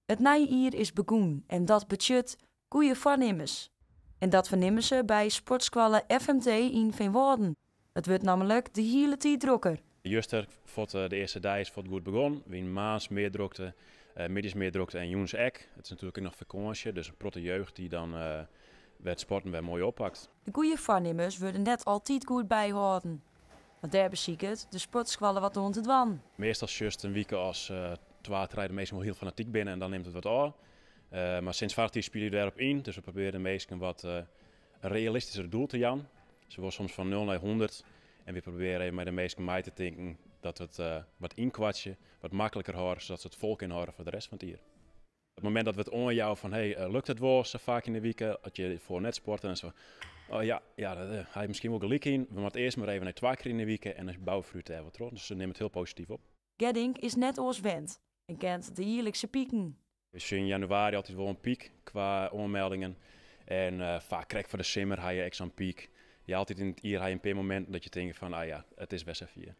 Het nijier is begoen en dat betjut goede voornemens. En dat vernemen ze bij sportsqualle FMT in Veenwouden. Het wordt namelijk de hele tijd drukker. Juster voor de eerste dag is goed begonnen. We hebben maands meer drukte, middags meer drukte en jongens ek. Het is natuurlijk ook nog vakantie, dus een protte jeugd die dan het sporten weer mooi oppakt. De goede voornemens worden net altijd goed bijgehouden. Want daar beziek het de sportsqualle wat rond het wan. Meestal just een week als twee rijden meestal heel fanatiek binnen en dan neemt het wat aan. Maar sinds 15 spelen we daarop in, dus we proberen de meesten wat een realistischer doel te jan. Ze worden soms van 0 naar 100 en we proberen met de meesten mee te denken dat we het wat inkwartje, wat makkelijker houden, zodat ze het vol kunnen houden voor de rest van het jaar. Op het moment dat we het onjouwen van lukt het wel zo vaak in de week, dat je voor net sporten en zo. Oh ja, dat hij misschien wel gelijk in. We moeten eerst maar even naar 2 keer in de week en dan bouwvruit hebben we terug. Dus ze nemen het heel positief op. Geddink is net als wend en kent de jaarlijkse pieken. Dus in januari altijd wel een piek qua aanmeldingen. En vaak krijg voor de simmer heb je echt zo'n piek. Je altijd in het jaar heb je een paar momenten dat je denkt van, het is best even hier.